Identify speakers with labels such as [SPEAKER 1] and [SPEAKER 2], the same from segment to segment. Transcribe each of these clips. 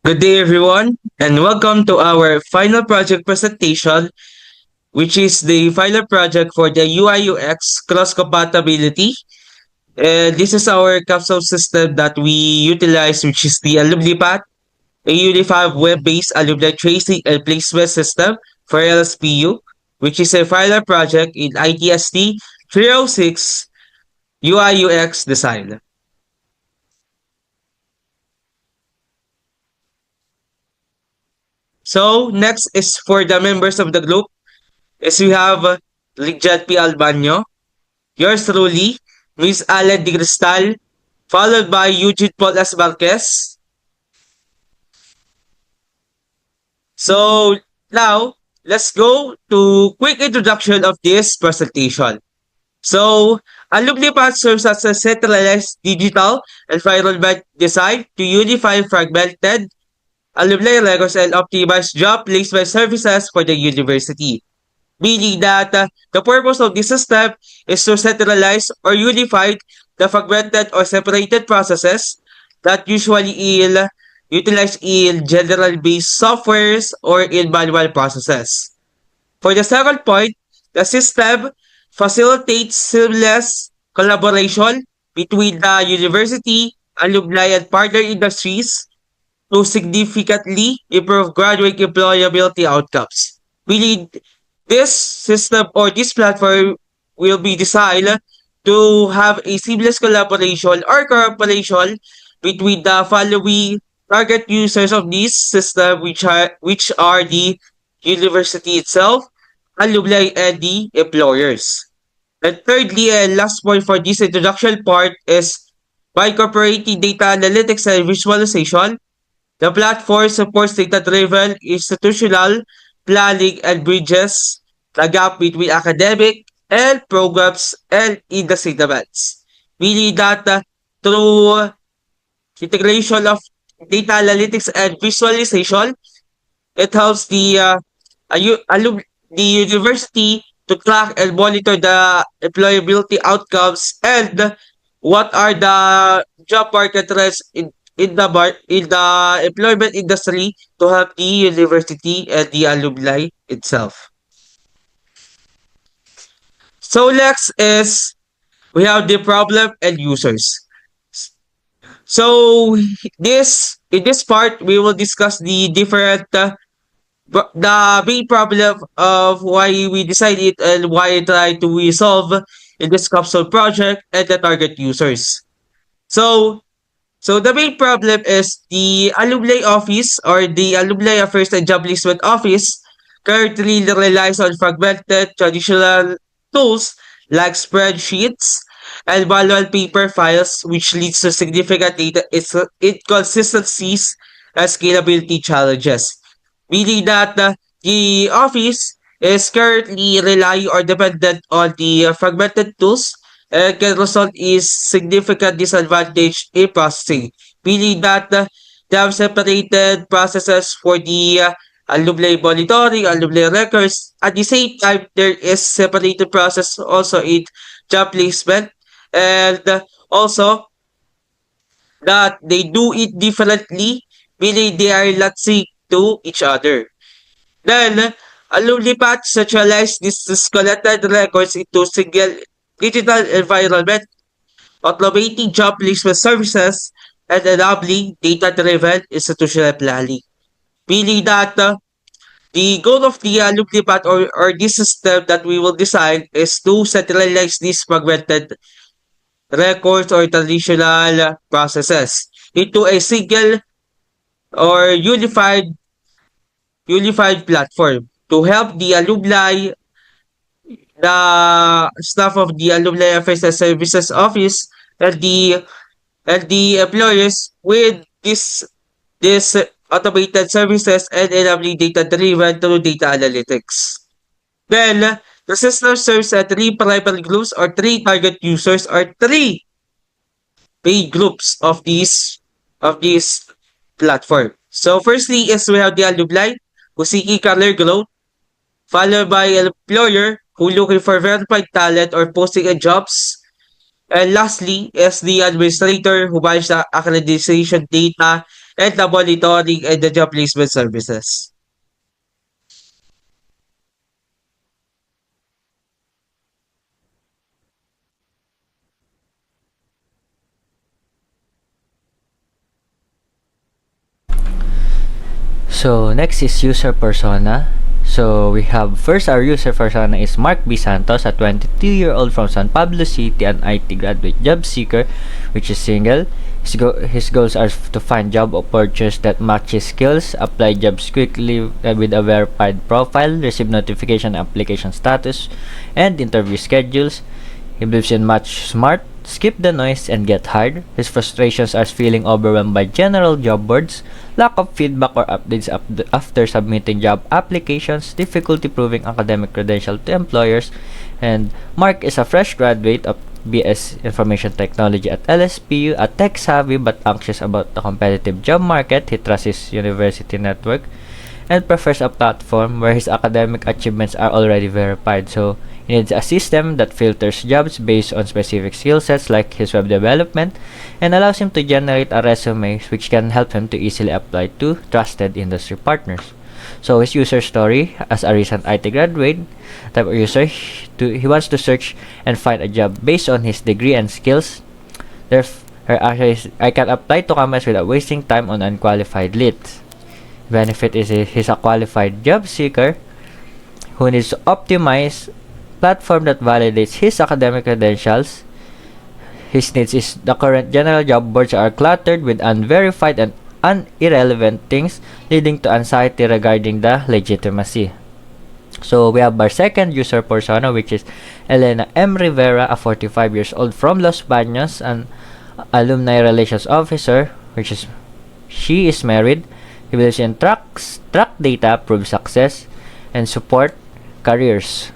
[SPEAKER 1] Good day, everyone, and welcome to our final project presentation, which is the final project for the UI/UX cross-compatibility. This is our capsule system that we utilize, which is the AlumniPath, a unified web-based alumni tracing and placement system for LSPU, which is a final project in ITSD 306 UI/UX design. So, next is for the members of the group. Is we have Ligjan P. Albanyo, yours truly, Miss Alan Di Cristal, followed by Eugene Paul S. Marquez. So now, let's go to quick introduction of this presentation. So, AlumniPath serves as a centralized digital environment designed to unify fragmented alumni records and optimize job placement services for the university. Meaning that the purpose of this system is to centralize or unify the fragmented or separated processes that usually utilize in general-based softwares or in manual processes. For the second point, the system facilitates seamless collaboration between the university, alumni, and partner industries to significantly improve graduate employability outcomes. Meaning this system or this platform will be designed to have a seamless collaboration or cooperation between the following target users of this system, which are the university itself, alumni, and the employers. And thirdly and last point for this introduction part is by incorporating data analytics and visualization, the platform supports data-driven institutional planning and bridges the gap between academic and programs and industry demands. Meaning that through integration of data analytics and visualization, it helps the university to track and monitor the employability outcomes and what are the job market trends in the employment industry to help the university and the alumni itself. So next is we have the problem and users. So this in this part we will discuss the different the main problem of why we decide it and why try to resolve in this capsule project and the target users. So So the main problem is the alumni office or the alumni affairs and job placement office currently relies on fragmented traditional tools like spreadsheets and manual paper files, which leads to significant data inconsistencies and scalability challenges. Meaning that the office is currently relying or dependent on the fragmented tools and can result in significant disadvantage in processing, meaning that they have separated processes for the alumni monitoring, alumni records. At the same time, there is separated process also in job placement, and also that they do it differently, meaning they are not sync to each other. Then, AlumniPath centralized these collected records into single digital environment, automating job placement services, and enabling data-driven institutional planning. Meaning that the goal of the AlumniPath or this system that we will design is to centralize these fragmented records or traditional processes into a single or unified platform to help the alumni, the staff of the Alumni Affairs and Services Office, and the employers with this automated services and enabling data-driven through data analytics. Then, the system serves at three primary groups or three target users or three paid groups of this platform. So firstly is we have the alumni who seeking career growth, followed by an employer who looking for verified talent or posting in jobs, and lastly is the administrator who manages the accreditation data and the monitoring and the job placement services.
[SPEAKER 2] So next is user persona. So we have first our user persona is Mark B. Santos, a 22-year-old from San Pablo City, an IT graduate job seeker, which is single. His goals are to find job opportunities that match his skills, apply jobs quickly with a verified profile, receive notification application status, and interview schedules. He believes in much smart, skip the noise, and get hired. His frustrations are feeling overwhelmed by general job boards, lack of feedback or updates after submitting job applications, difficulty proving academic credential to employers, and Mark is a fresh graduate of BS Information Technology at LSPU, a tech-savvy but anxious about the competitive job market. He trusts his university network and prefers a platform where his academic achievements are already verified. So he needs a system that filters jobs based on specific skill sets like his web development and allows him to generate a resume which can help him to easily apply to trusted industry partners. So his user story: as a recent IT graduate type of user, he wants to search and find a job based on his degree and skills. I can apply to companies without wasting time on unqualified leads. Benefit is he's a qualified job seeker who needs to optimize platform that validates his academic credentials. His needs is the current general job boards are cluttered with unverified and irrelevant things, leading to anxiety regarding the legitimacy. So we have our second user persona, which is Elena M. Rivera, a 45 years old from Los Baños, an alumni relations officer, which is she is married. He believes in track data, prove success, and support careers.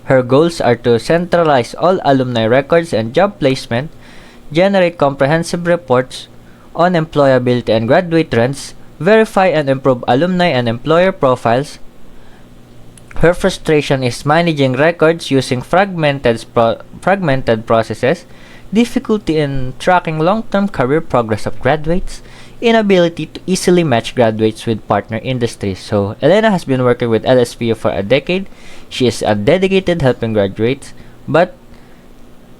[SPEAKER 2] Her goals are to centralize all alumni records and job placement, generate comprehensive reports on employability and graduate trends, verify and improve alumni and employer profiles. Her frustration is managing records using fragmented processes, difficulty in tracking long-term career progress of graduates, inability to easily match graduates with partner industries. So Elena has been working with LSPU for a decade. She is a dedicated helping graduates, but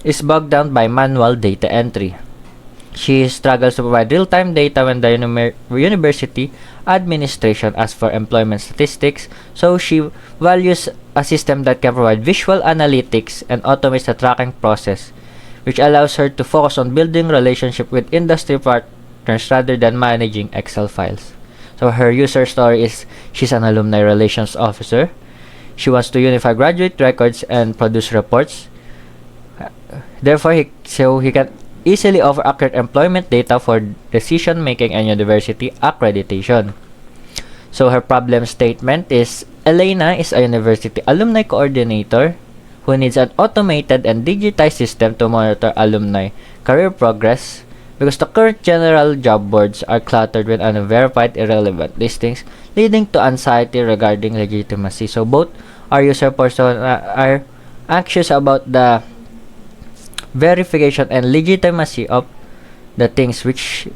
[SPEAKER 2] is bogged down by manual data entry. She struggles to provide real-time data when the university administration asks for employment statistics, so she values a system that can provide visual analytics and automates the tracking process, which allows her to focus on building relationship with industry partners rather than managing Excel files. So her user story is she's an alumni relations officer. She wants to unify graduate records and produce reports. Therefore, he can easily offer accurate employment data for decision making and university accreditation. So her problem statement is Elena is a university alumni coordinator who needs an automated and digitized system to monitor alumni career progress because the current general job boards are cluttered with unverified irrelevant listings, leading to anxiety regarding legitimacy. So both our user persona are anxious about the verification and legitimacy of the things which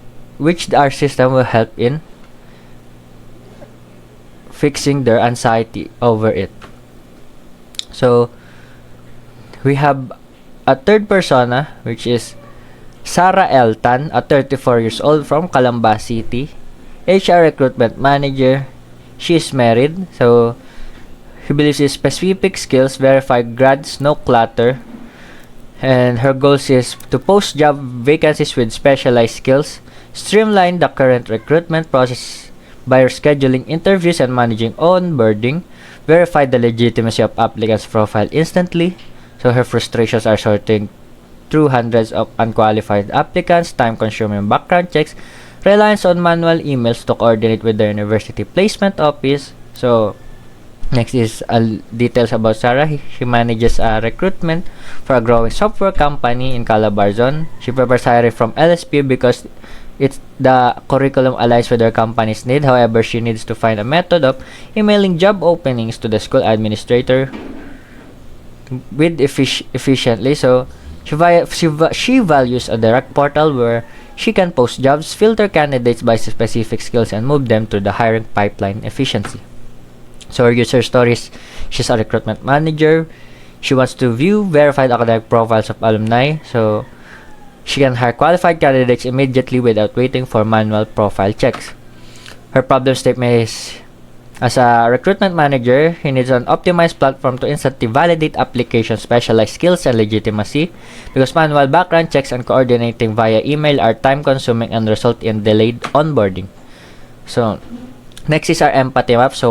[SPEAKER 2] our system will help in fixing their anxiety over it. So we have a third persona, which is Sarah L. Tan, a 34 years old from Calamba City, HR recruitment manager. She is married, so he believes in specific skills, verified grads, no clutter, and her goals is to post job vacancies with specialized skills, streamline the current recruitment process by scheduling interviews and managing onboarding, verify the legitimacy of applicants' profile instantly. So her frustrations are sorting through hundreds of unqualified applicants, time-consuming background checks, reliance on manual emails to coordinate with the university placement office. So next is details about Sarah. She manages recruitment for a growing software company in Calabarzon. She prefers hiring from LSP because the curriculum aligns with her company's need. However, she needs to find a method of emailing job openings to the school administrator with efficiently. So she values a direct portal where she can post jobs, filter candidates by specific skills, and move them through the hiring pipeline efficiency. So her user stories, she's a recruitment manager. She wants to view verified academic profiles of alumni, so she can hire qualified candidates immediately without waiting for manual profile checks. Her problem statement is, as a recruitment manager, he needs an optimized platform to instantly validate applications, specialized skills, and legitimacy, because manual background checks and coordinating via email are time-consuming and result in delayed onboarding. So, next is our empathy map. So,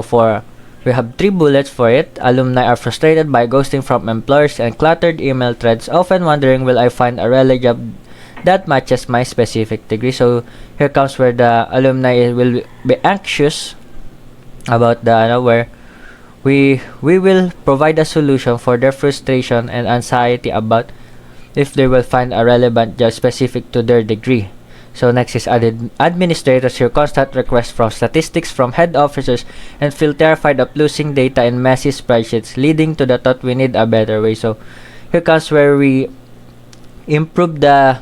[SPEAKER 2] we have 3 bullets for it. Alumni are frustrated by ghosting from employers and cluttered email threads, often wondering, will I find a relevant job that matches my specific degree? So, here comes where the alumni will be anxious about where we will provide a solution for their frustration and anxiety about if they will find a relevant job specific to their degree. So next is administrators hear constant requests from statistics from head officers and feel terrified of losing data in messy spreadsheets, leading to the thought we need a better way. So here comes where we improve the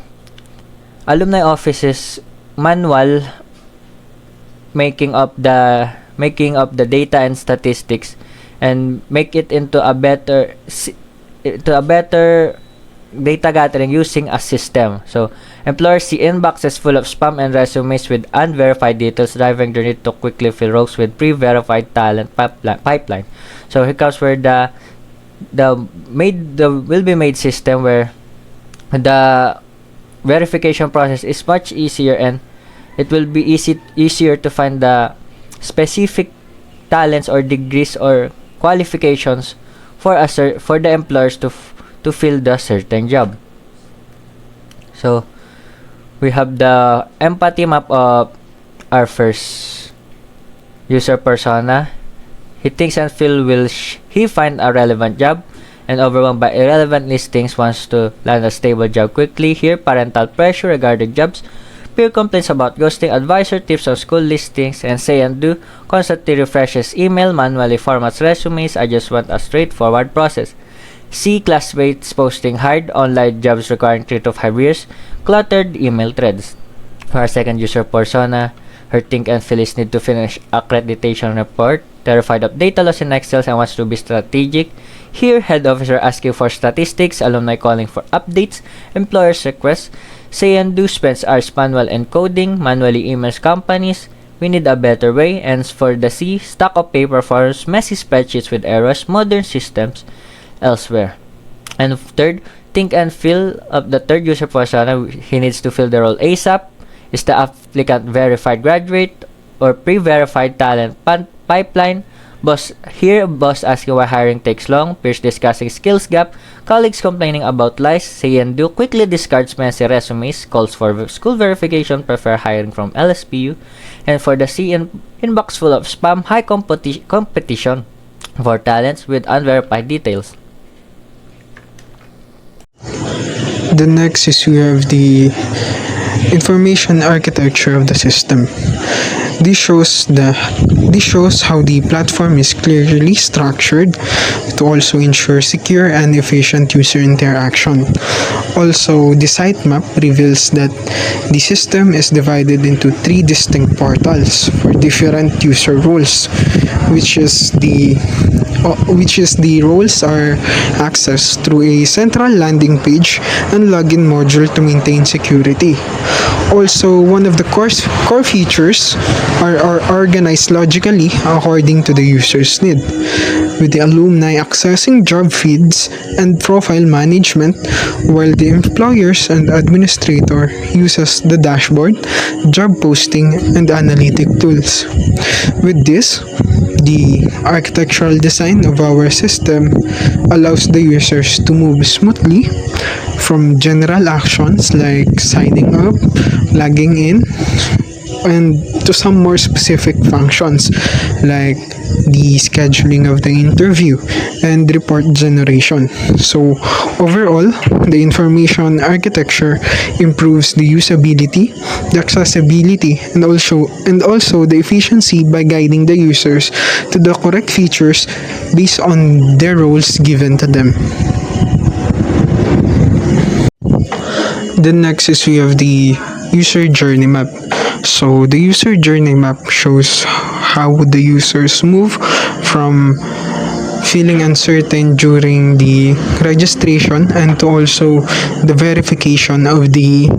[SPEAKER 2] alumni office's manual making up the data and statistics and make it into a better data gathering using a system. So employers see inboxes full of spam and resumes with unverified details, driving their need to quickly fill roles with pre-verified talent pipeline. So here comes where the will be made system where the verification process is much easier, and it will be easier to find the specific talents or degrees or qualifications for the employers to fill the certain job. So we have the empathy map of our first user persona. He thinks and feels will he find a relevant job, and overwhelmed by irrelevant listings, wants to land a stable job quickly. Here, parental pressure regarding jobs, peer complaints about ghosting, advisor tips on school listings, and say and do, constantly refreshes email, manually formats resumes. I just want a straightforward process. See classmates posting hard online jobs requiring 3 to 5 years, cluttered email threads. For our second user persona, her think and feel is need to finish accreditation report, terrified of data loss in Excel and wants to be strategic. Here, head officer asking for statistics, alumni calling for updates, employers requests, say and do spends hours manual encoding, manually emails companies. We need a better way. And for the C, stack of paper forms, messy spreadsheets with errors, modern systems elsewhere. And third, think and feel of the third user persona, he needs to fill the role ASAP. Is the applicant verified graduate or pre-verified talent pipeline? Boss asking why hiring takes long, peers discussing skills gap, colleagues complaining about lies, say and do, quickly discards messy resumes, calls for school verification, prefer hiring from LSPU. And for the C, inbox full of spam, high competition for talents with unverified details.
[SPEAKER 3] The next is we have the information architecture of the system. This shows how the platform is clearly structured to also ensure secure and efficient user interaction. Also, the sitemap reveals that the system is divided into 3 distinct portals for different user roles, which is the roles are accessed through a central landing page and login module to maintain security. Also, one of the core features are organized logically according to the user's need, with the alumni accessing job feeds and profile management, while the employers and administrator uses the dashboard, job posting, and analytic tools. With this, the architectural design of our system allows the users to move smoothly from general actions like signing up, logging in, and to some more specific functions like the scheduling of the interview and report generation. So overall, the information architecture improves the usability, the accessibility, and also the efficiency by guiding the users to the correct features based on their roles given to them. The next is we have the user journey map. So the user journey map shows how the users move from feeling uncertain during the registration and to also the verification of the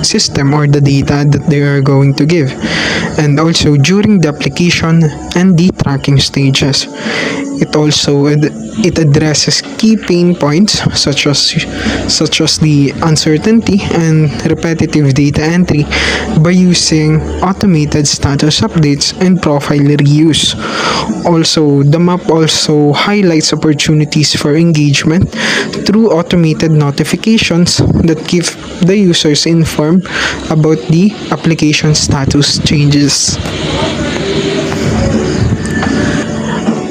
[SPEAKER 3] system or the data that they are going to give, and also during the application and the tracking stages. It addresses key pain points such as the uncertainty and repetitive data entry by using automated status updates and profile reuse. Also, the map also highlights opportunities for engagement through automated notifications that keep the users informed about the application status changes.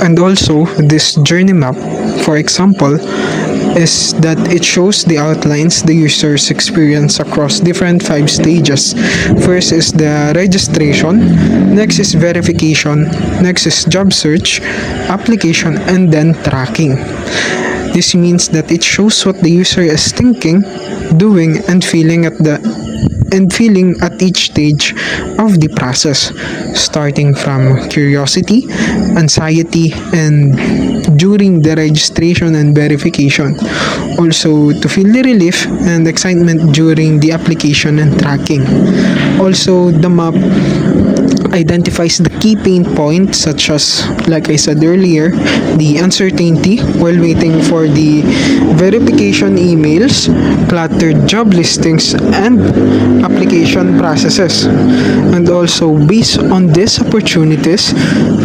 [SPEAKER 3] And also, this journey map, for example, is that it shows the outlines the user's experience across different 5 stages. First is the registration, next is verification, next is job search, application, and then tracking. This means that it shows what the user is thinking, doing, and feeling at each stage of the process, starting from curiosity, anxiety, and during the registration and verification. Also, to feel the relief and excitement during the application and tracking. Also, the map identifies the key pain points such as, like I said earlier, the uncertainty while waiting for the verification emails, cluttered job listings, and application processes. And also, based on these opportunities,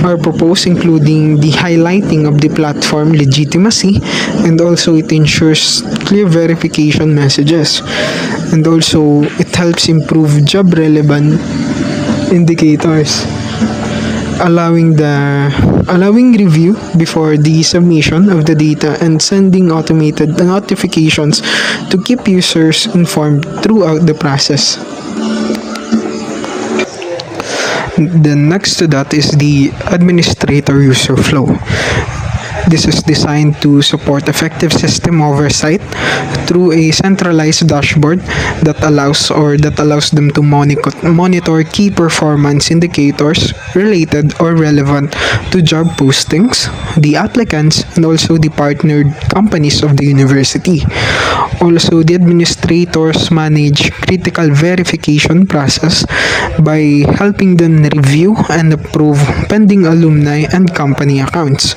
[SPEAKER 3] are proposed including the highlighting of the platform legitimacy, and also it ensures clear verification messages. And also, it helps improve job relevant indicators, allowing review before the submission of the data and sending automated notifications to keep users informed throughout the process. The next to that is the administrator user flow. This is designed to support effective system oversight through a centralized dashboard that allows them to monitor key performance indicators related or relevant to job postings, the applicants, and also the partnered companies of the university. Also, the administrators manage critical verification process by helping them review and approve pending alumni and company accounts.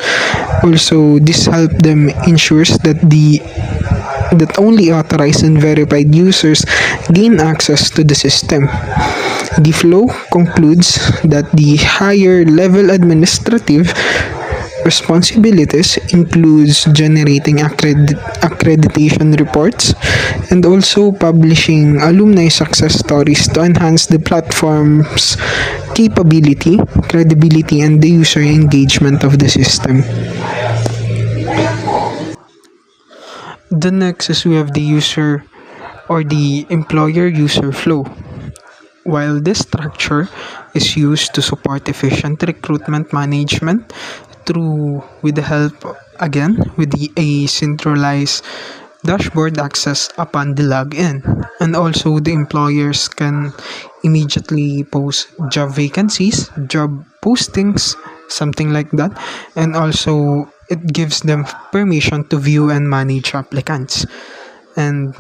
[SPEAKER 3] Also, this helps them ensures that only authorized and verified users gain access to the system. The flow concludes that the higher level administrative responsibilities includes generating accreditation reports and also publishing alumni success stories to enhance the platform's capability, credibility, and the user engagement of the system. The next is we have the user or the employer user flow. While this structure is used to support efficient recruitment management through with the help again with a centralized dashboard access upon the login, and also the employers can immediately post job vacancies, job postings, something like that, and also it gives them permission to view and manage applicants, and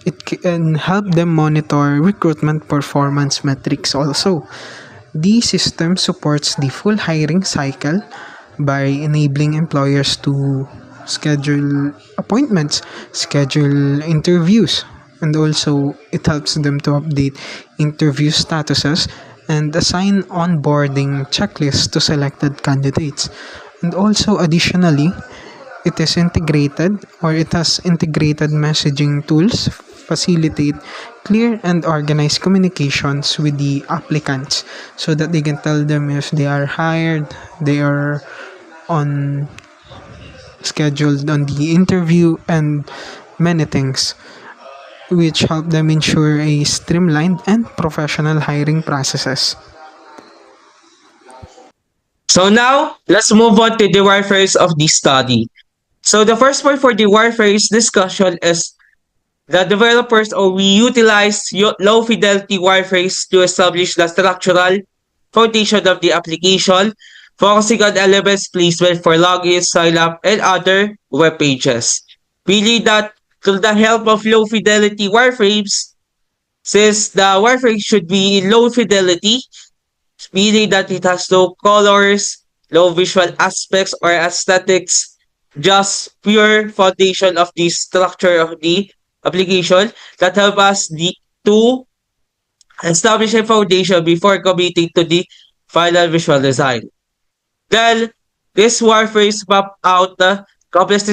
[SPEAKER 3] it can help them monitor recruitment performance metrics also. The system supports the full hiring cycle by enabling employers to schedule appointments, schedule interviews, and also it helps them to update interview statuses and assign onboarding checklists to selected candidates. And also additionally, it has integrated messaging tools facilitate clear and organized communications with the applicants so that they can tell them if they are hired, they are on scheduled on the interview, and many things which help them ensure a streamlined and professional hiring processes.
[SPEAKER 1] So now, let's move on to the wireframes of this study. So the first point for the wireframes discussion is The developers or we utilize low fidelity wireframes to establish the structural foundation of the application, focusing on elements placement for login, sign up, and other web pages. Really that through the help of low fidelity wireframes, since the wireframe should be in low fidelity, meaning that it has no colors, no visual aspects or aesthetics, just pure foundation of the structure of the application that help us to establish a foundation before committing to the final visual design. Then, this wireframes map out the complex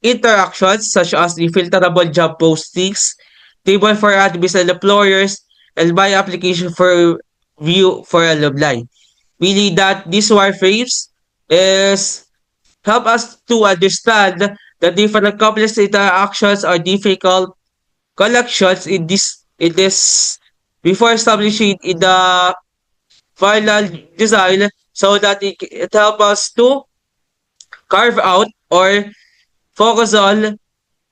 [SPEAKER 1] interactions such as the filterable job postings, table for admins and employers, and my application for view for alumni. Meaning that these wireframes is help us to understand the different complex interactions or difficult collections in this before establishing in the final design so that it help us to carve out or focus on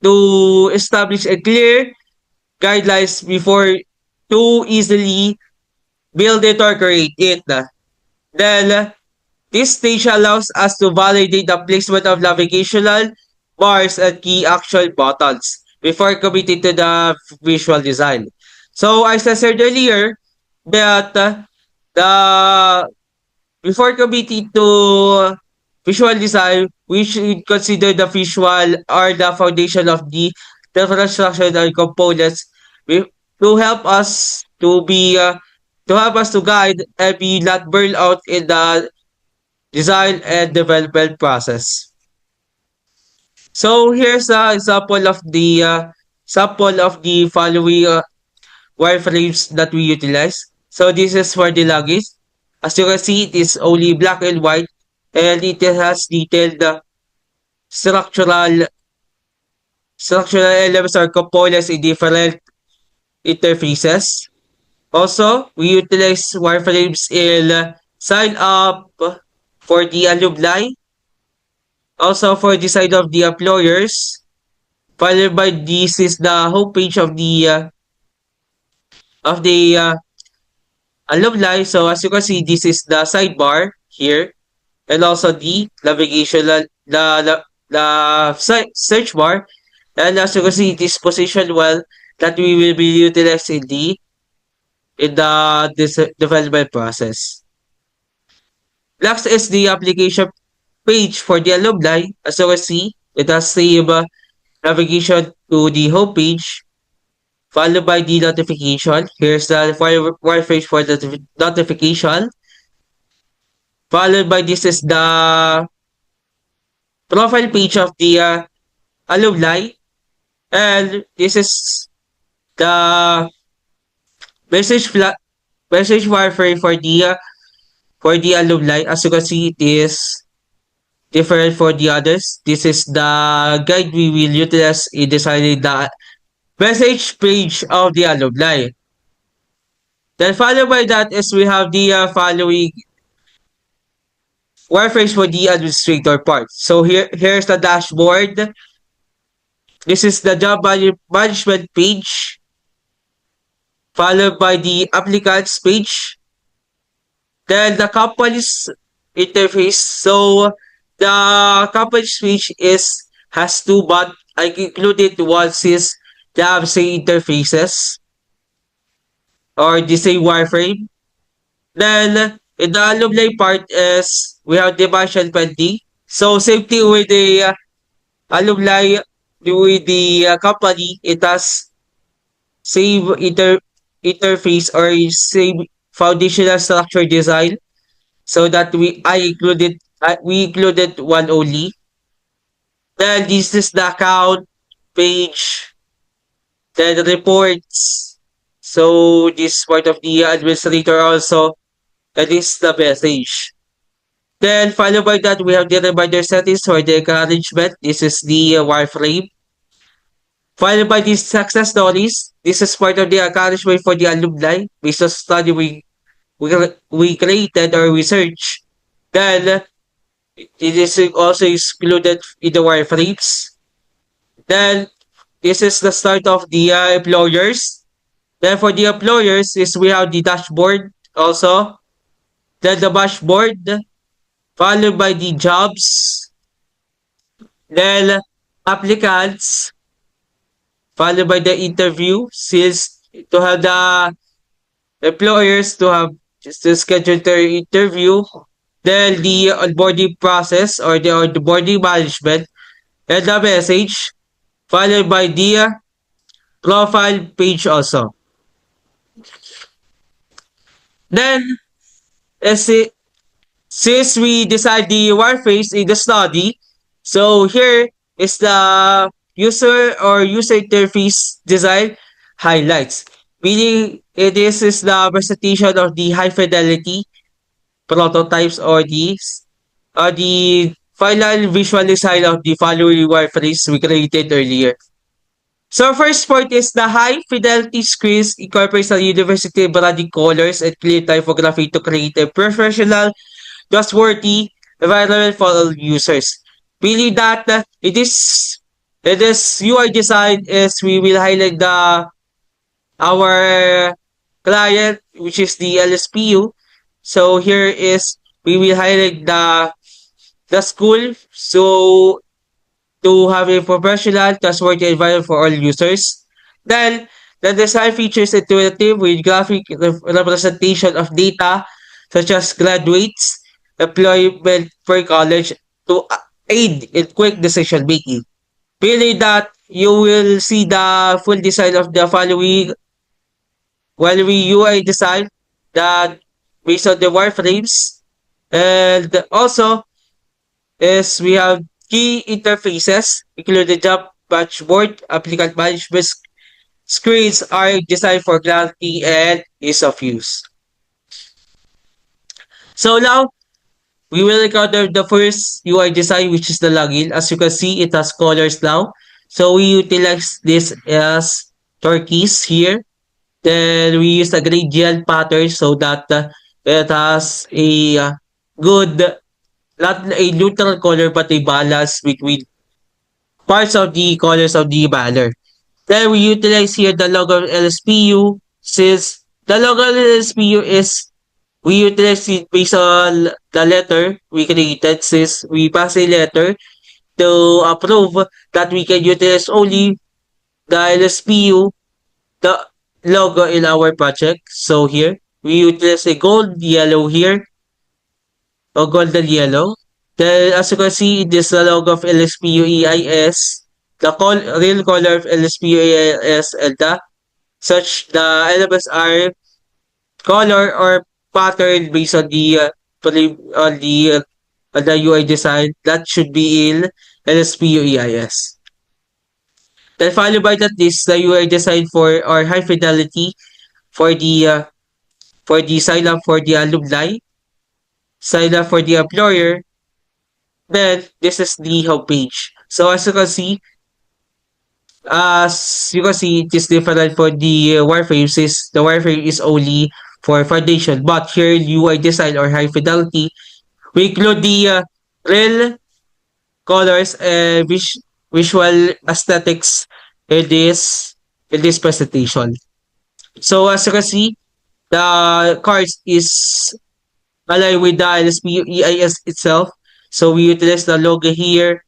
[SPEAKER 1] to establish a clear guidelines before to easily build it or create it. Then, this stage allows us to validate the placement of navigational bars and key action buttons before committing to the visual design. So, as I said earlier, that the before committing to visual design, we should consider the visual or the foundation of the different structures and components to help us to help us to guide and be not burned out in the design and development process. So here's an example of the following wireframes that we utilize. So this is for the logins. As you can see, it is only black and white, and it has detailed structural structural elements or components in different interfaces. Also, we utilize wireframes in sign up for the alumni, also for the side of the employers, followed by this is the homepage of the alumni. So as you can see, this is the sidebar here, and also the navigational search bar, and as you can see, it is positioned well that we will be utilizing in the development process. Next is the application page for the alumni. As you can see, it has same navigation to the home page, followed by the notification. Here's the wireframe for the notification. Followed by this is the profile page of the alumni. And this is the message wireframe for the alumni. As you can see, it is different for the others. This is the guide we will utilize in designing the message page of the alumni. Then followed by that is we have the following wireframes for the administrator part. So here's the dashboard. This is the job management page, followed by the applicants page, then the company's interface. So the company's page has two, but I included one since they have same interfaces or the same wireframe. Then in the alumni part is we have the mention pending. So same thing with the alumni with the company, it has same interface or same foundational structure design, so that we included one only. Then this is the account page, then the reports. So this part of the administrator also, and this is the message. Then followed by that, we have the reminder settings for the encouragement. This is the wireframe. Followed by these success stories. This is part of the encouragement for the alumni based on study we created or researched. Then it is also included in the wireframes. Then this is the start of the employers. Then for the employers is we have the dashboard also. Then the dashboard, followed by the jobs. Then applicants, followed by the interview. Since to have the employers to have just to schedule their interview. Then the onboarding process or the onboarding management and the message, followed by the profile page also. Then, as it, since we decide the wireframes in the study, so here is the user or user interface design highlights. Meaning, is the presentation of the high fidelity prototypes or the final visual design of the following wireframes we created earlier. So first point is the high fidelity screens incorporates the university branding colors and clear typography to create a professional, trustworthy environment for all users. Meaning that it is UI design is we will highlight the our client which is the LSPU. So here is we will highlight the school so to have a professional, trustworthy environment for all users. Then, the design features intuitive with graphic representation of data such as graduates, employment per college to aid in quick decision making. Meaning that you will see the full design of the following while we UI design that based on the wireframes. And also is we have key interfaces, including job dashboard, applicant management screens are designed for clarity and ease of use. So now, we will encounter the first UI design, which is the login. As you can see, it has colors now. So we utilize this as turquoise here. Then we use a gradient pattern so that it has a good, not a neutral color, but a balance between parts of the colors of the banner. Then we utilize here the logo of LSPU since the logo of LSPU is we utilize it based on the letter we created since we pass a letter to approve that we can utilize only the LSPU, the logo in our project. So here, we utilize a gold yellow here, or golden yellow. Then as you can see, it is the logo of LSPU EIS, the real color of LSPU EIS, and the elements are color or pattern based on the UI design that should be in LSPU EIS. Then followed by that is the UI design for our high fidelity for the sign up for the alumni, sign up for the employer. Then this is the home page. So as you can see, it is different for the wireframe since the wireframe is only for foundation. But here UI design or high fidelity, we include the real colors and visual aesthetics in this presentation. So as you can see, the cards is aligned with the LSPU EIS itself. So we utilize the logo here,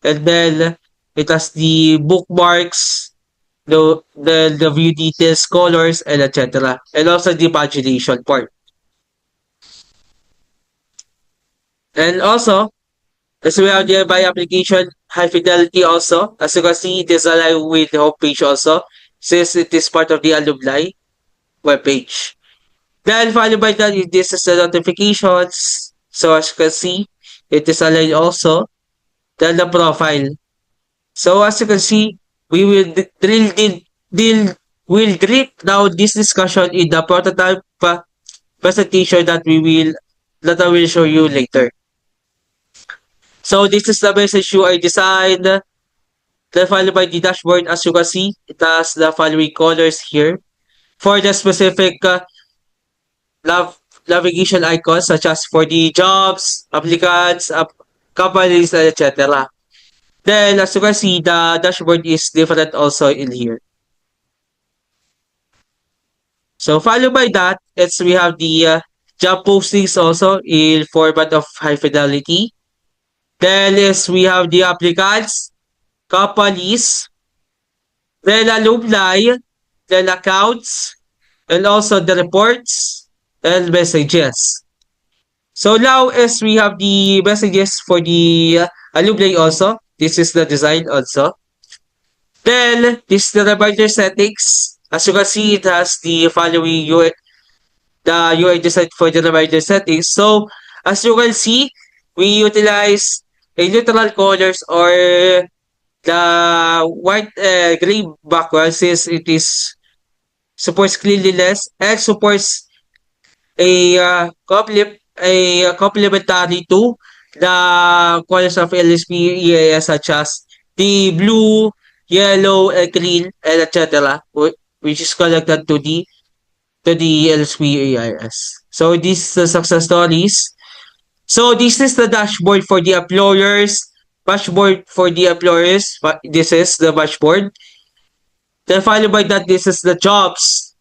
[SPEAKER 1] and then it has the bookmarks, the view details, colors, and etc. And also the pagination part. And also, as we have the by application high fidelity also, as you can see, it is aligned with the homepage also, since it is part of the alumni webpage. Then followed by that, this is the notifications. So as you can see, it is aligned also. Then the profile. So as you can see, we will we'll drill down this discussion in the prototype presentation that I will show you later. So this is the message UI design. Then followed by the dashboard. As you can see, it has the following colors here for the specific navigation icons such as for the jobs, applicants, companies, etc. Then, as you can see, the dashboard is different also in here. So, followed by that, we have the job postings also in format of high fidelity. Then we have the applicants, companies, then alumni, then accounts, and also the reports and messages. So now we have the messages for the alumni also. This is the design also. Then this is the reminder settings. As you can see, it has the following UI, the UI design for the reminder settings. So as you can see, we utilize a neutral colors or the white gray background since it is supports cleanliness and supports a complementary to the colors of LSP EAS such as the blue, yellow, and green, and etc. Which is connected to the LSP EAS. So these are the success stories. So this is the dashboard for the employers. Dashboard for the employers. This is the dashboard. Then followed by that, this is the jobs.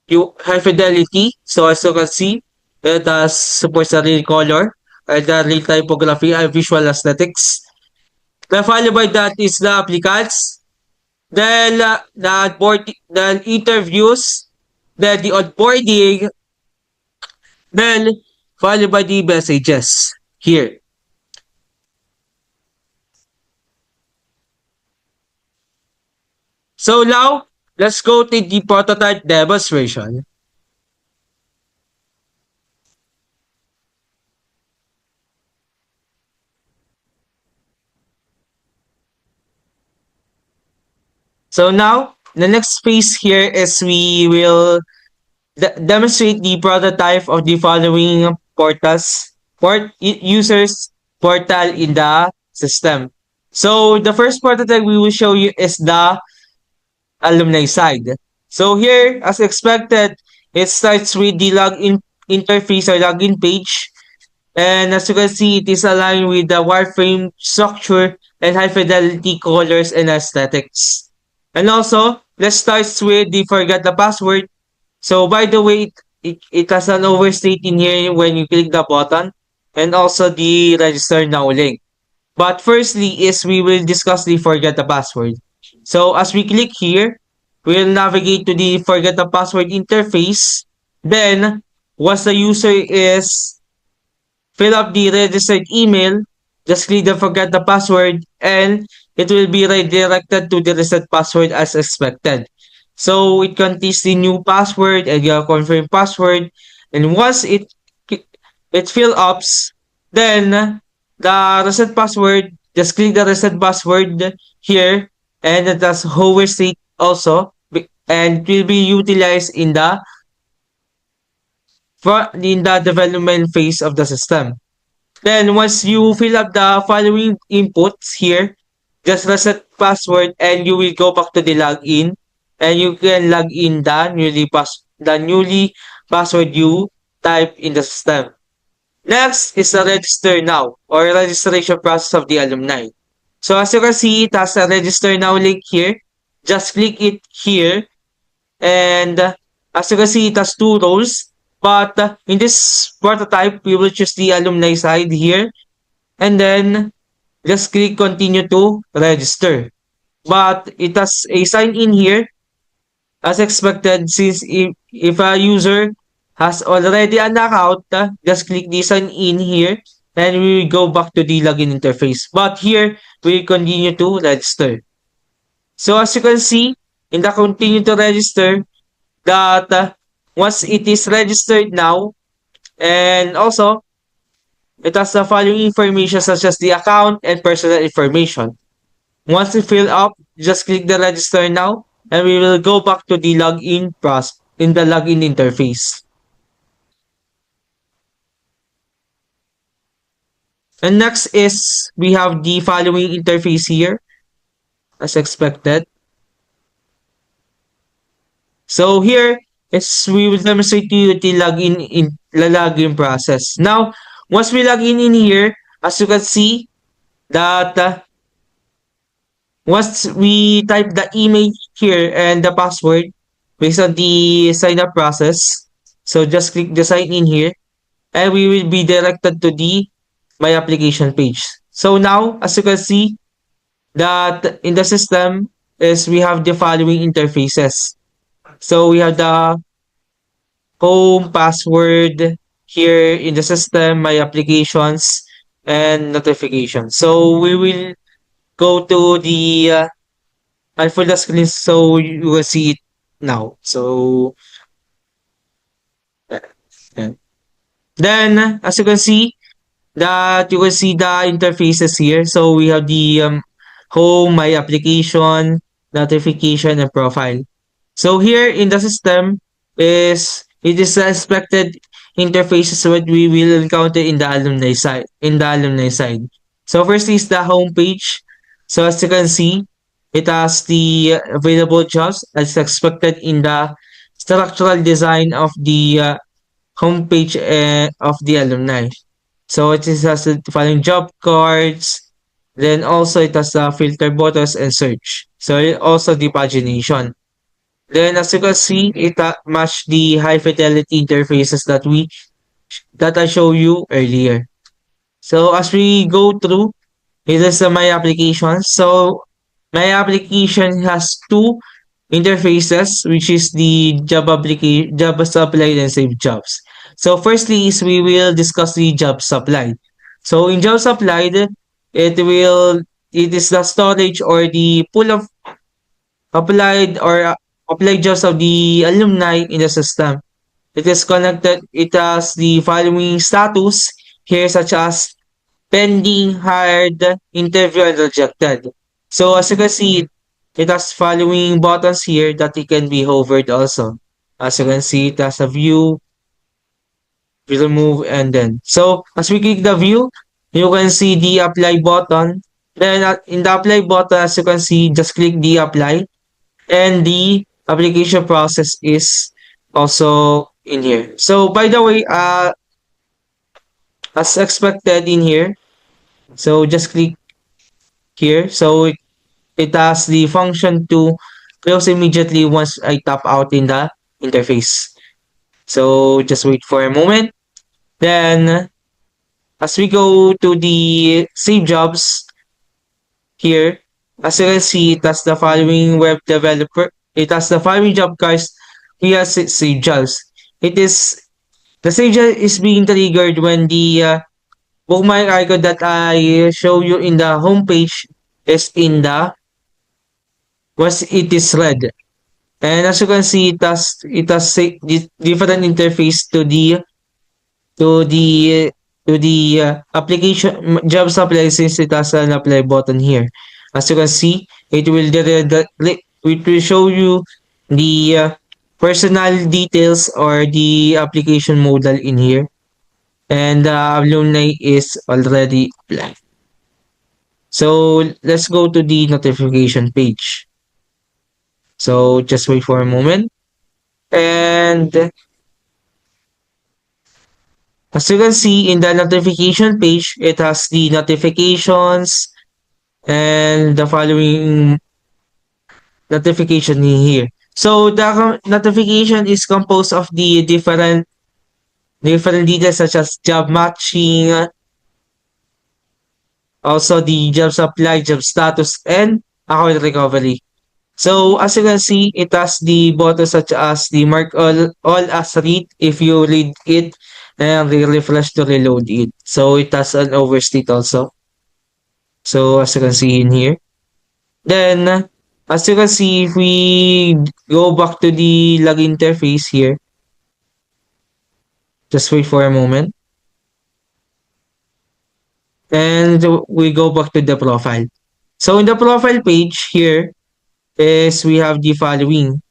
[SPEAKER 1] You high fidelity. So as you can see, it has supports the real color and the real typography and visual aesthetics. Then followed by that is the applicants. Then the interviews. Then the onboarding. Then followed by the messages here. So now, let's go to the prototype demonstration. So now, the next phase here is we will demonstrate the prototype of the following users portal in the system. So the first prototype we will show you is the alumni side. So here, as expected, it starts with the login interface or login page. And as you can see, it is aligned with the wireframe structure and high fidelity colors and aesthetics. And also, let's start with the forget the password. So by the way, it has an overstate in here when you click the button and also the register now link. But firstly is we will discuss the forget the password. So as we click here, we'll navigate to the forget the password interface. Then once the user is fill up the registered email, just click the forget the password and it will be redirected to the reset password as expected. So it contains the new password and your confirm password. And once it fill ups, then the reset password, just click the reset password here and it has hover state also and it will be utilized in the development phase of the system. Then once you fill up the following inputs here, just reset password and you will go back to the login and you can log in the newly password you type in the system. Next is the register now or registration process of the alumni. So as you can see, it has a register now link here. Just click it here and as you can see, it has two roles. But in this prototype, we will choose the alumni side here and then just click continue to register. But it has a sign in here as expected since if a user has already an account, just click the sign in here and we will go back to the login interface. But here, we continue to register. So as you can see, in the continue to register, that once it is registered now, and also, it has the following information such as the account and personal information. Once you fill up, just click the register now, and we will go back to the login process in the login interface. And next is we have the following interface here, as expected. So here is we will demonstrate to you the login process. Now, once we log in here, as you can see that once we type the email here and the password based on the sign up process, so just click the sign in here and we will be directed to the my application page. So now, as you can see, that in the system is we have the following interfaces. So we have the home, password here in the system, my applications, and notifications. So we will go to the I'll full the screen so you will see it now. So uh, then as you can see that you will see the interfaces here. So we have the home, my application, notification, and profile. So here in the system is it is the expected interfaces what we will encounter in the alumni side. So first is the home page. So as you can see, it has the available jobs as expected in the structural design of the homepage of the alumni. So it is has the following job cards. Then also it has the filter buttons and search. So also the pagination. Then as you can see, it match the high fidelity interfaces that I showed you earlier. So as we go through, it is my application. So my application has two interfaces, which is the job supply and save jobs. So firstly is we will discuss the job supply. So in job supply, it is the storage or the pool of applied jobs of the alumni in the system. It is connected. It has the following status here, such as pending, hired, interview, and rejected. So as you can see, it has following buttons here that it can be hovered also. As you can see, it has a view, remove, and then. So as we click the view, you can see the apply button. Then in the apply button, as you can see, just click the apply and the application process is also in here. So by the way, as expected in here, so just click here. So it has the function to close immediately once I tap out in the interface. So just wait for a moment. Then as we go to the save jobs here, as you can see, it has the following web developer. It has the following job cards via save jobs. It is the save job is being triggered when the bookmark icon that I show you in the homepage is in the once it is red. And as you can see, it has different interface to the application job supply since it has an apply button here. As you can see, it will show you the personal details or the application modal in here, and the alumni is already blank. So let's go to the notification page. So just wait for a moment. And as you can see in the notification page, it has the notifications and the following notification in here. So the notification is composed of the different details such as job matching, also the job supply, job status, and account recovery. So as you can see, it has the buttons such as the mark all as read if you read it and refresh to reload it. So it has an overstate also. So as you can see in here. Then as you can see, if we go back to the login interface here, just wait for a moment. And we go back to the profile. So in the profile page here is we have the following.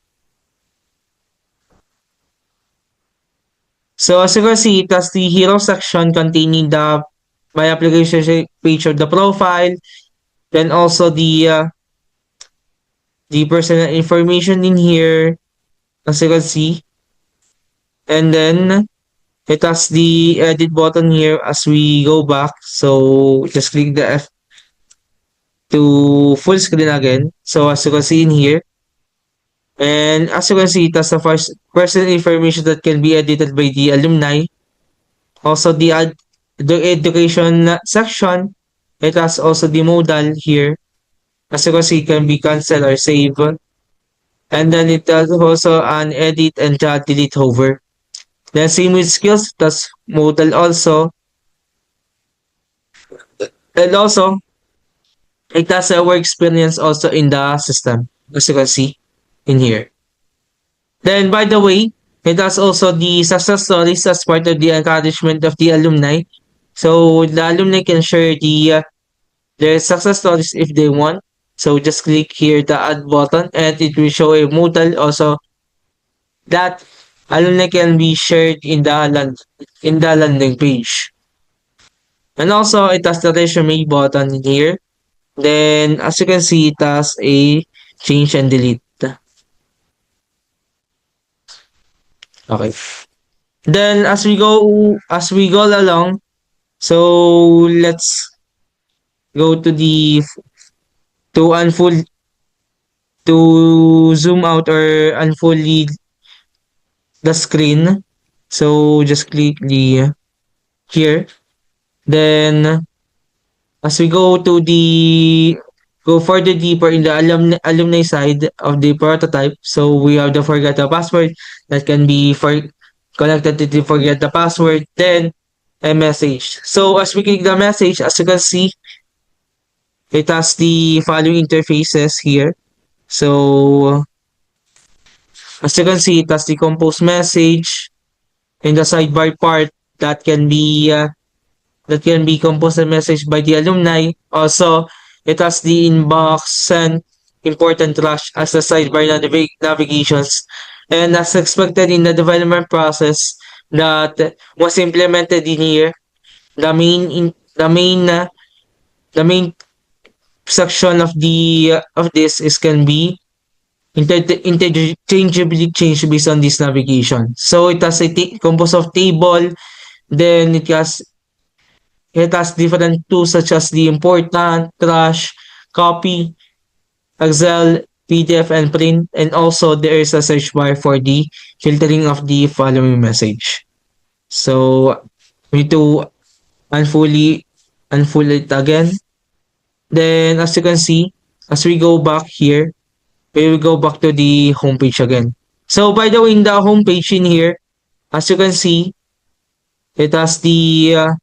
[SPEAKER 1] So as you can see, it has the hero section containing the my application page of the profile, then also the personal information in here, as you can see, and then it has the edit button here as we go back. So just click the to full screen again. So as you can see in here, and as you can see, it has the first personal information that can be edited by the alumni. Also the education section, it has also the modal here. As you can see, it can be cancel or save. And then it has also an edit and delete hover. Then same with skills, that's modal also. And also, it has a work experience also in the system, as you can see in here. Then, by the way, it has also the success stories as part of the encouragement of the alumni. So the alumni can share their success stories if they want. So just click here the add button and it will show a modal also that alumni can be shared in the landing page. And also it has the resume button in here. Then as you can see, it has a change and delete. Okay. Then as we go along, so let's go to unfold to zoom out or unfold the screen. So just click the here. Then as we go further deeper in the alumni side of the prototype, so we have the forget the password that can be connected to the forget the password, then a message. So as we click the message, as you can see, it has the following interfaces here. So as you can see, it has the compose message in the sidebar part that can be composed and messaged by the alumni. Also, it has the inbox and important rush as the sidebar navigations. And as expected in the development process that was implemented in here, the main section of this is can be interchangeably changed based on this navigation. So it has composed of table, then it has different tools such as the important, trash, copy, Excel, PDF, and print. And also there is a search bar for the filtering of the following message. So we need to unfold it again. Then as you can see, as we go back here, we will go back to the homepage again. So by the way, in the homepage in here, as you can see, it has the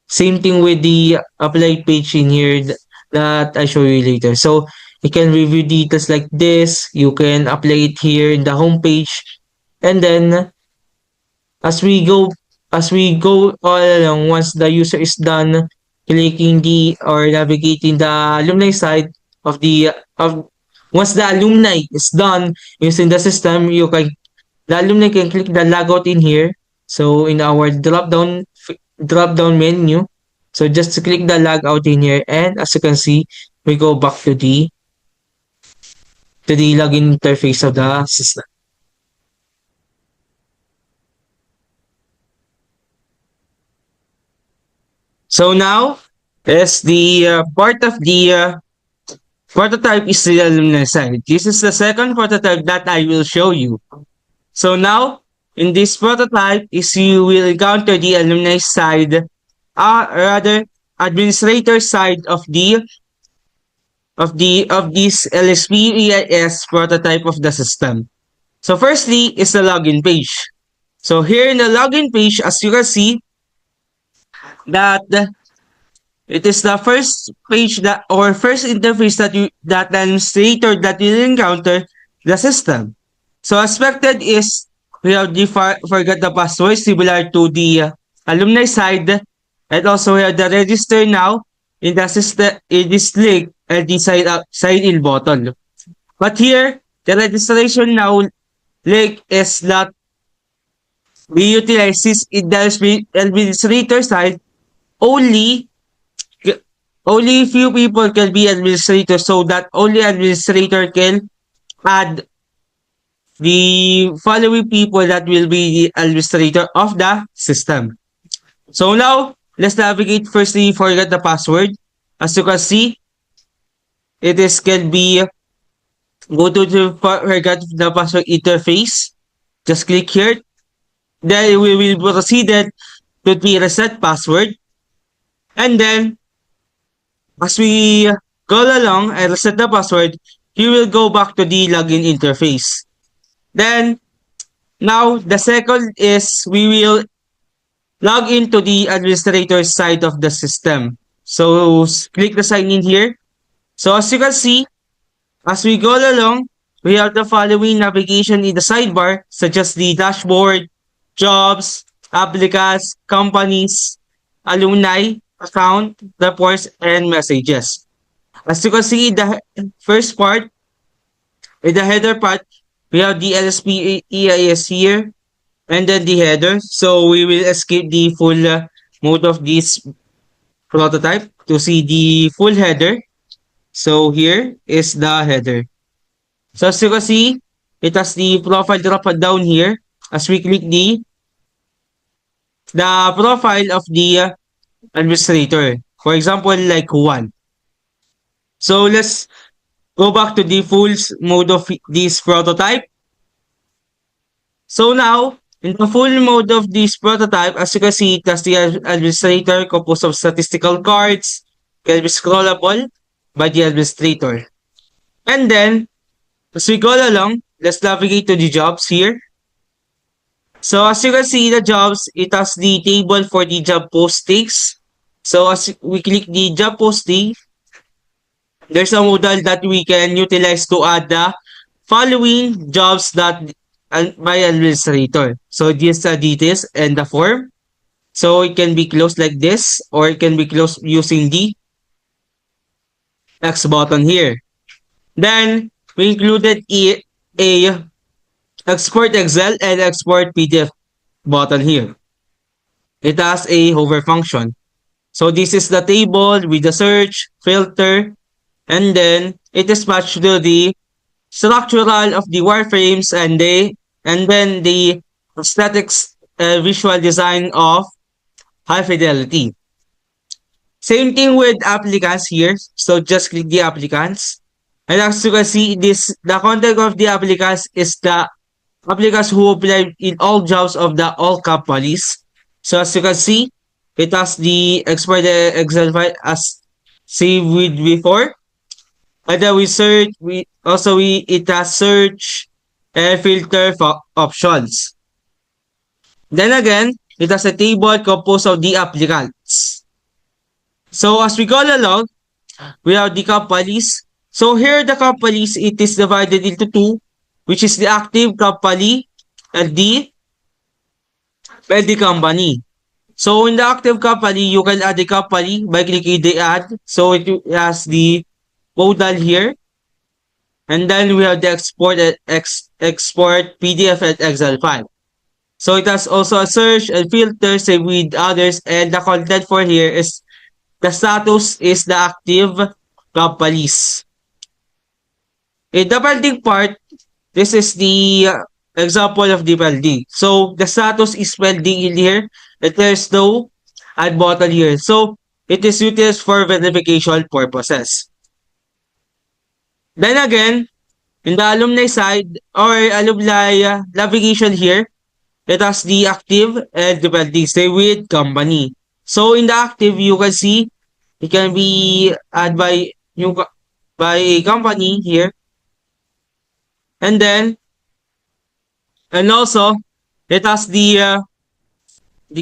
[SPEAKER 1] same thing with the apply page in here that I show you later. So you can review details like this. You can apply it here in the homepage. And then as we go all along, once the user is done clicking or navigating the alumni side of once the alumni is done using the system, the alumni can click the logout in here. So in our drop down menu, so just click the log out in here, and as you can see, we go back to the login interface of the system. So now is the part of the prototype is the alumni side. This is the second prototype that I will show you. So now in this prototype is you will encounter the alumni side, rather administrator side of this LSP EIS prototype of the system. So firstly is the login page. So here in the login page, as you can see, that it is the first page first interface that the administrator that will encounter the system. So expected is we have the forget the password similar to the alumni side, and also we have the register now in the system in this link and the sign in button. But here the registration now link is not be utilized in the administrator side. Only few people can be administrator, so that only administrator can add the following people that will be the administrator of the system. So now let's navigate firstly forget the password. As you can see, it is can be go to forgot the password interface. Just click here. Then we will proceed to the reset password. And then as we go along and reset the password, you will go back to the login interface. Then now the second is we will log into the administrator side of the system. So click the sign in here. So as you can see, as we go along, we have the following navigation in the sidebar, such as the dashboard, jobs, applicants, companies, alumni, account, reports, and messages. As you can see, the first part, in the header part, we have the LSP EIS here, and then the header. So we will escape the full mode of this prototype to see the full header. So here is the header. So as you can see, it has the profile drop down here. As we click the profile of the administrator. For example, like Juan. So let's go back to the full mode of this prototype. So now, in the full mode of this prototype, as you can see, it has the administrator composed of statistical cards, can be scrollable by the administrator. And then, as we go along, let's navigate to the jobs here. So as you can see, the jobs, it has the table for the job postings. So as we click the job posting, there's a modal that we can utilize to add the following jobs that by administrator. So these are details and the form. So it can be closed like this, or it can be closed using the X button here. Then we included a export Excel and export PDF button here. It has a hover function. So this is the table with the search, filter, and then it is matched to the structural of the wireframes and then the statics visual design of high fidelity. Same thing with applicants here. So just click the applicants. And as you can see, the content of the applicants is the applicants who apply in all jobs of the all companies. So as you can see, it has the export Excel file as seen with before. And then we search, it has search and filter options. Then again, it has a table composed of the applicants. So as we go along, we have the companies. So here the companies, it is divided into two, which is the active company and the company. So in the active company, you can add the company by clicking the add. So it has the modal here. And then we have the export PDF and Excel file. So it has also a search and filter, same with others. And the content for here is the status is the active companies. In the building part, this is the example of the building. So the status is pending in here. And there's no add button here. So it is utilized for verification purposes. Then again, in the alumni side or alumni navigation here, it has the active and the building, stay with company. So in the active, you can see it can be added by a company here. And then, and also, it has the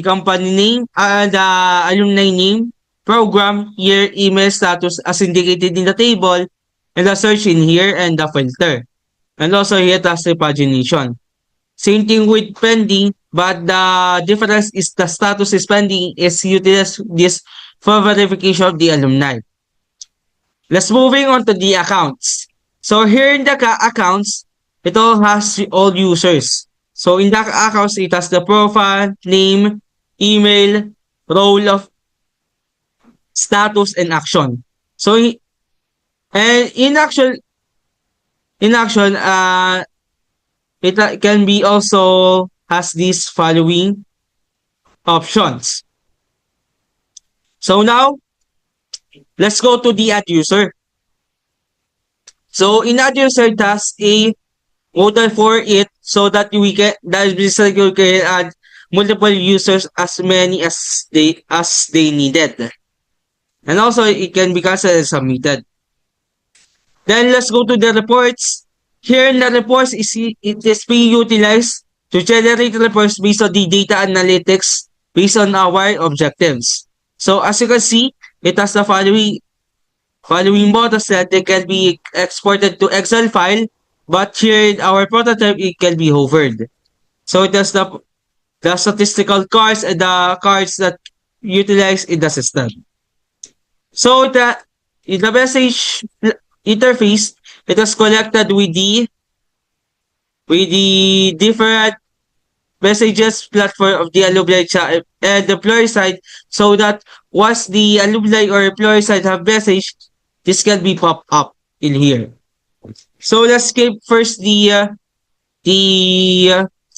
[SPEAKER 1] company name, the alumni name, program, year, email status as indicated in the table, and the search in here and the filter. And also here it has the pagination. Same thing with pending, but the difference is the status is pending is utilized this for verification of the alumni. Let's moving on to the accounts. So here in the accounts, it all has all users. So in the accounts, it has the profile, name, email, role of status, and action. So and in action, it can be also has these following options. So now, let's go to the add user. So in other side has a modal for it so that the administrator can add multiple users as many as they needed. And also it can be cancelled and submitted. Then let's go to the reports. Here in the reports it is being utilized to generate reports based on the data analytics based on our objectives. So as you can see, it has the following models that they can be exported to Excel file, but here in our prototype it can be hovered. So it has the statistical cards and the cards that utilize in the system. So in the message interface, it was collected with the different messages platform of the alumni and the employer side, so that once the alumni or employer side have message, this can be popped up in here. So let's skip first the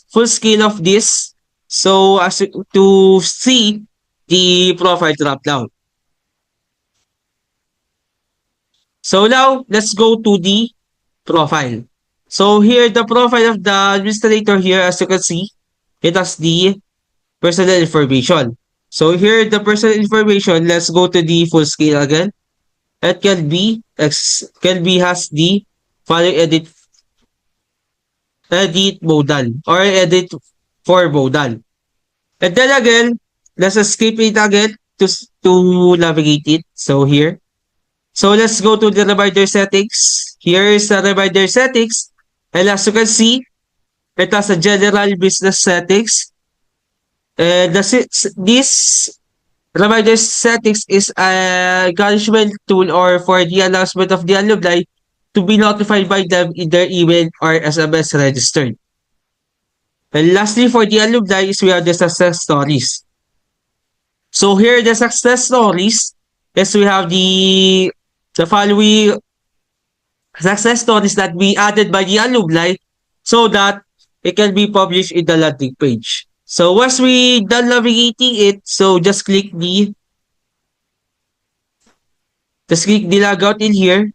[SPEAKER 1] full scale of this. So as to see the profile drop down. So now let's go to the profile. So here the profile of the administrator here, as you can see, it has the personal information. So here the personal information, let's go to the full scale again. It has the following edit modal or edit for modal. And then again, let's escape it again to navigate it. So here. So let's go to the reminder settings. Here is the reminder settings. And as you can see, it has a general business settings. And this reminder settings is a acknowledgement tool or for the announcement of the alumni to be notified by them in their email or SMS registered. And lastly, for the alumni is we have the success stories. So here the success stories is we have the following success stories that we added by the alumni so that it can be published in the landing page. So once we done navigating it, so just click the logout in here.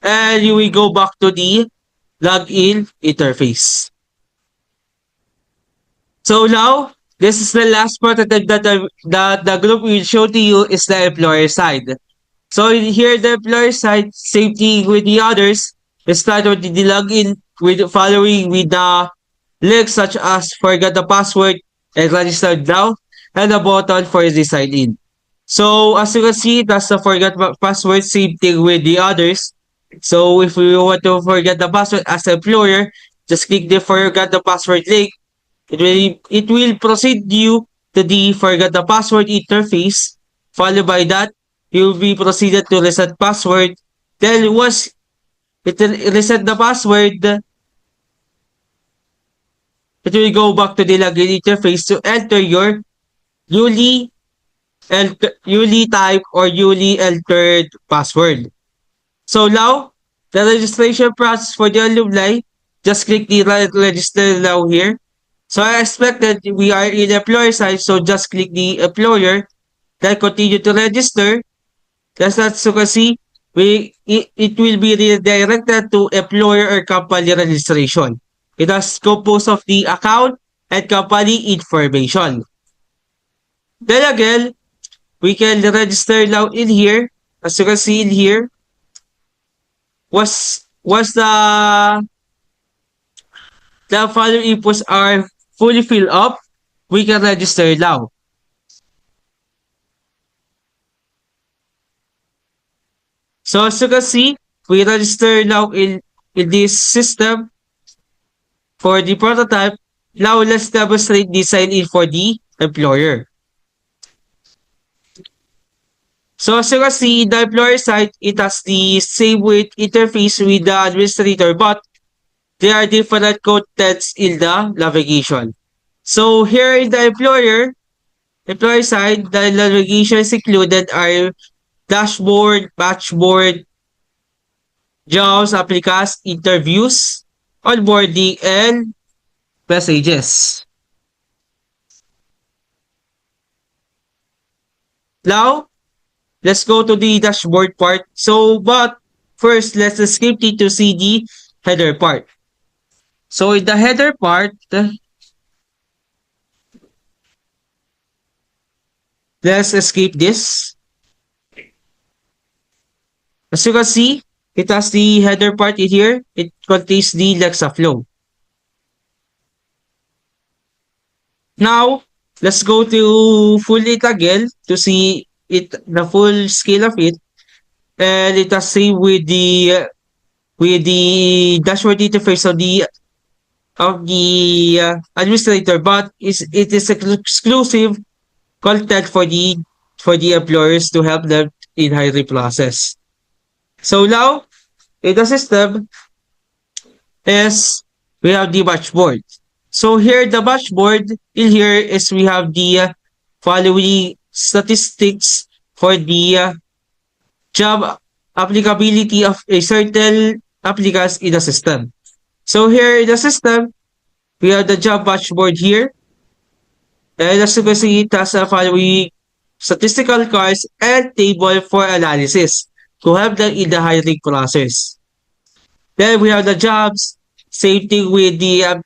[SPEAKER 1] And you will go back to the login interface. So now, this is the last prototype that the group will show to you is the employer side. So here the employer side, same thing with the others. It's started with the login following with the links such as forget the password and register now, and a button for the sign in. So as you can see, that's the forget password, same thing with the others. So if you want to forget the password as an employer, just click the forget the password link. It will proceed you to the forget the password interface. Followed by that, you'll be proceeded to reset password. Then once it will reset the password, it will go back to the login interface to enter your newly typed or newly entered password. So now, the registration process for the alumni, just click the register now here. So I expect that we are in employer side, so just click the employer, then continue to register. That's as you can see, it will be redirected to employer or company registration. It has composed of the account and company information. Then again, we can register now in here. As you can see in here, once the following inputs are fully filled up, we can register now. So as you can see, we register now in this system for the prototype. Now let's demonstrate the sign in for the employer. So as you can see, in the employer side, it has the same with interface with the administrator, but there are different contents in the navigation. So here in the employer side, the navigations included are dashboard, patchboard, jobs, applicants, interviews, onboarding, and messages. Now, let's go to the dashboard part. So, but first, let's skip it to see the header part. So, in the header part, let's escape this. As you can see, it has the header part in here. It contains the Lexa flow. Now, let's go to full it again to see it, the full scale of it. And it has same with the dashboard interface of the administrator, but it is exclusive content for the employers to help them in hiring process. So now, in the system, is we have the dashboard. So here, the dashboard in here is we have the following statistics for the job applicability of a certain applicants in the system. So here in the system, we have the job dashboard here. And as you can see, it has a following statistical cards and table for analysis to help them in the hiring process. Then we have the jobs. Same thing with the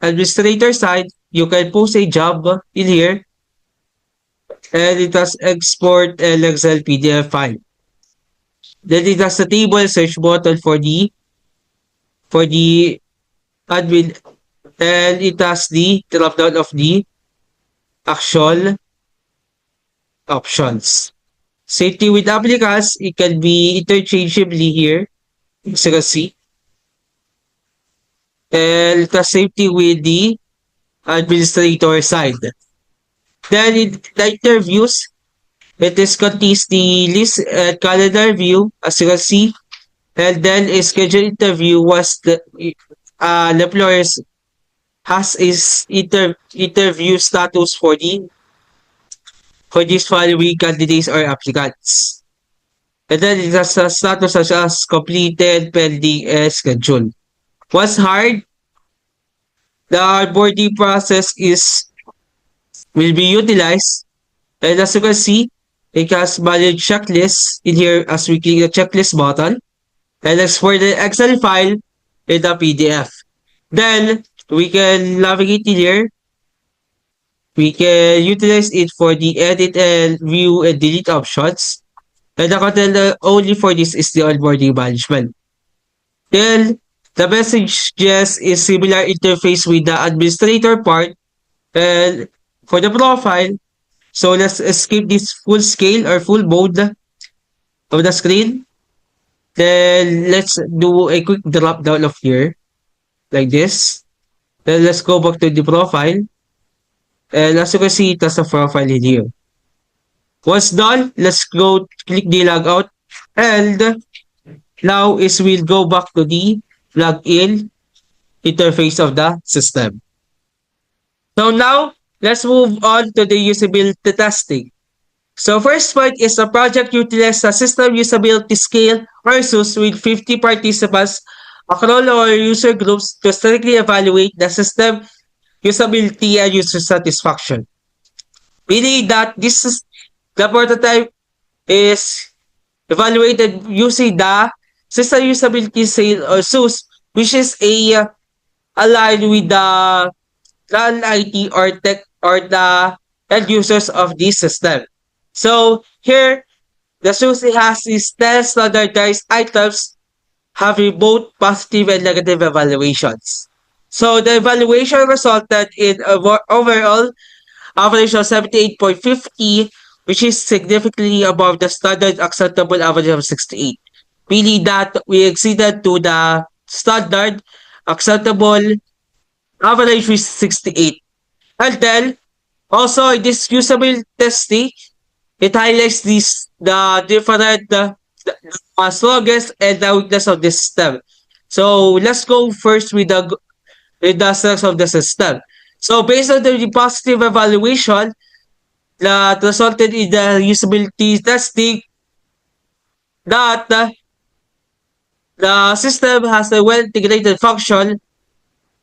[SPEAKER 1] administrator side. You can post a job in here. And it has export and Excel PDF file. Then it has the table search button for the admin. And it has the drop down of the actual options. Same thing with applicants. It can be interchangeably here. As you can see. And it has same thing with the administrator side. Then in the interviews, it is contains the list and calendar view, as you can see. And then a scheduled interview was the employers has is interview status for these following candidates or applicants. And then it has a status such as completed, pending, and scheduled. Once hired, the onboarding process will be utilized. And as you can see, it has managed checklists in here as we click the checklist button. And export the Excel file in the PDF. Then we can navigate in here. We can utilize it for the edit and view and delete options. And the content only for this is the onboarding management. Then the messages is similar interface with the administrator part. And for the profile, so let's skip this full scale or full mode of the screen. Then let's do a quick drop down of here, like this. Then let's go back to the profile. And as you can see, it has a profile in here. Once done, let's go click the logout. And now we'll go back to the login interface of the system. So now, let's move on to the usability testing. So first point is a project utilizes a system usability scale or SUS with 50 participants across all user groups to strictly evaluate the system usability and user satisfaction. Meaning that the prototype is evaluated using the system usability scale or SUS, which is aligned with the non-IT or tech or the end users of this system. So here, the SUS has these 10 standardized items having both positive and negative evaluations. So the evaluation resulted in an overall average of 78.50, which is significantly above the standard acceptable average of 68. Meaning that we exceeded to the standard acceptable average, which is 68. And then, also in this usability testing, it highlights the different strongest and the weakness of the system. So let's go first with the strengths of the system. So based on the positive evaluation that resulted in the usability testing, that the system has a well-integrated function.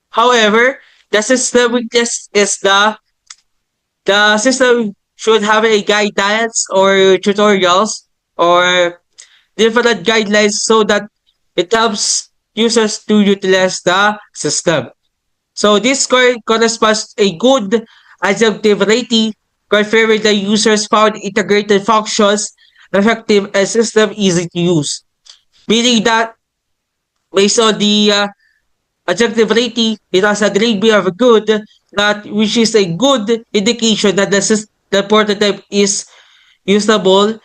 [SPEAKER 1] However, the system weakness is the system should have a guidance or tutorials or different guidelines so that it helps users to utilize the system. So this score corresponds to a good adjective rating, confirming the users found integrated functions effective and system easy to use. Meaning that based on the adjective rating, it has a grade B of good, that which is a good indication that the prototype is usable,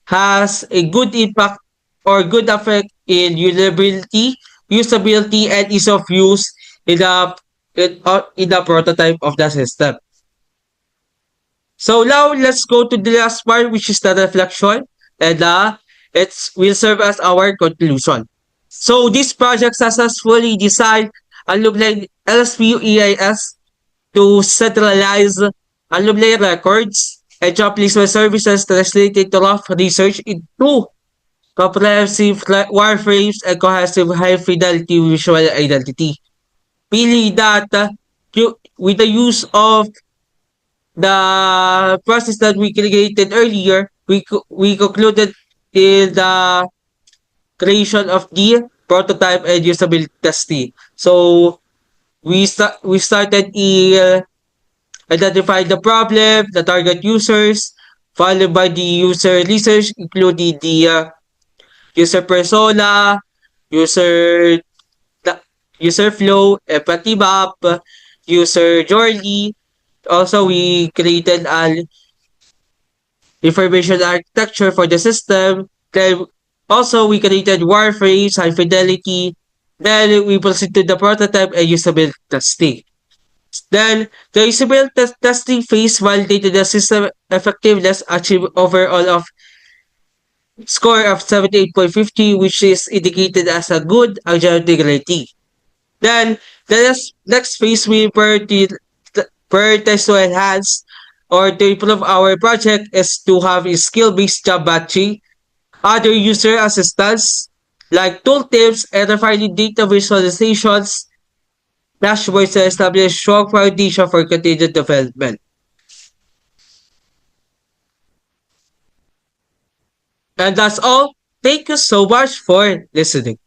[SPEAKER 1] has a good impact or good effect in usability, and ease of use in the prototype of the system. So now let's go to the last part, which is the reflection, and it will serve as our conclusion. So this project successfully designed alumni LSPU EIS to centralize alumni records and job placement services translated to rough research into comprehensive wireframes and cohesive high-fidelity visual identity. Meaning that with the use of the process that we created earlier, we concluded in the creation of the prototype and usability testing. So we started identify the problem, the target users, followed by the user research, including the user persona, user user flow, empathy map, user journey. Also, we created an information architecture for the system. Then also we created wireframes, high fidelity. Then we proceed to the prototype and usability testing. Then the usability testing phase validated the system effectiveness, achieved overall of score of 78.50, which is indicated as a good agility rating. Then the next phase we prioritize to enhance or to improve our project is to have a skill-based job matching, other user assistance like tooltips and refining data visualizations, dashboards to establish strong foundation for continued development. And that's all. Thank you so much for listening.